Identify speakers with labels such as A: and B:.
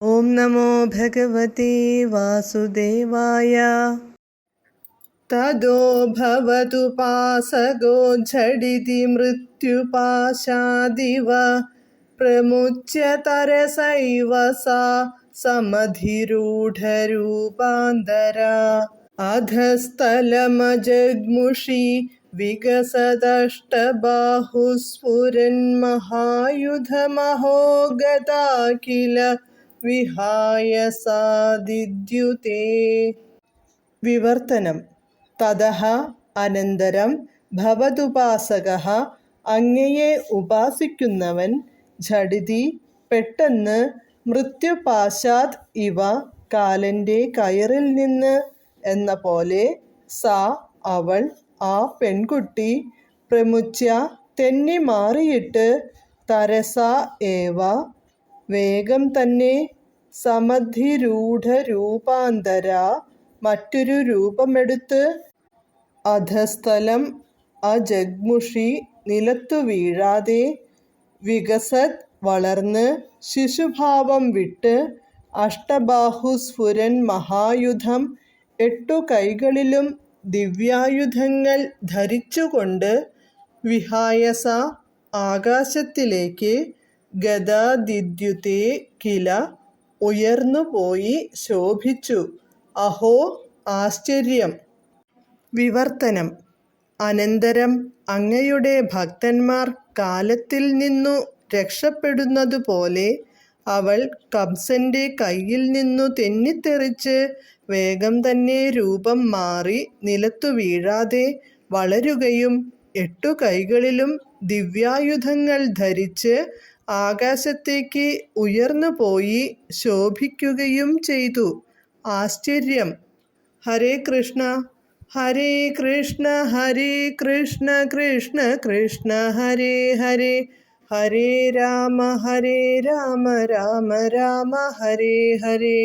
A: ഓം നമോ ഭഗവതേ വാസുദേവായ. തദോ ഭവതുപാസകോ ഝടിതി മൃത്യുപാശാദിവ പ്രമുച്യ തരസൈവ സാ സമധിരൂഢരൂപാന്തരാ. അധസ്ഥലമജഗ്മുഷി വികസദഷ്ടബാഹുസ്ഫുരന്മഹായുധമഹോ ഗതാ കില വിഹായ സാദിദ്യുതേ. വിവർത്തനം. തതഃ അനന്തരം ഭവതുപാസകഃ അങ്ങയെ ഉപാസിക്കുന്നവൻ ഝടിതി പെട്ടെന്ന് മൃത്യുപാശാത് ഇവ കാലന്റെ കയറിൽ നിന്ന് എന്ന പോലെ സാ അവൾ ആ പെൺകുട്ടി പ്രമുച്യ തെന്നി മാറിയിട്ട് തരസാ ഏവ വേഗം തന്നെ സമധിരൂഢരൂപാന്തര മറ്റൊരു രൂപമെടുത്ത് അധസ്ഥലം അജഗ്മുഷി നിലത്തു വീഴാതെ വികസത് വളർന്ന് ശിശുഭാവം വിട്ട് അഷ്ടബാഹുസ്ഫുരൻ മഹായുധം 8 കൈകളിലും ദിവ്യായുധങ്ങൾ ധരിച്ചുകൊണ്ട് വിഹായസ ആകാശത്തിലേക്ക് ഗദാദിദ്യുതേ കില ഉയർന്നുപോയി ശോഭിച്ചു. അഹോ ആശ്ചര്യം. വിവർത്തനം. അനന്തരം അങ്ങയുടെ ഭക്തന്മാർ കാലത്തിൽ നിന്നു രക്ഷപ്പെടുന്നതുപോലെ അവൾ കംസന്റെ കയ്യിൽ നിന്നു തെന്നിത്തെറിച്ച് വേഗം തന്നെ രൂപം മാറി നിലത്തു വീഴാതെ വളരുകയും 8 കൈകളിലും ദിവ്യായുധങ്ങൾ ധരിച്ച് ആകാശത്തേക്ക് ഉയർന്നുപോയി ശോഭിക്കുകയും ചെയ്തു. ആശ്ചര്യം. ഹരേ കൃഷ്ണ ഹരേ കൃഷ്ണ ഹരേ കൃഷ്ണ കൃഷ്ണ കൃഷ്ണ ഹരേ ഹരേ ഹരേ രാമ രാമ രാമ ഹരേ ഹരേ.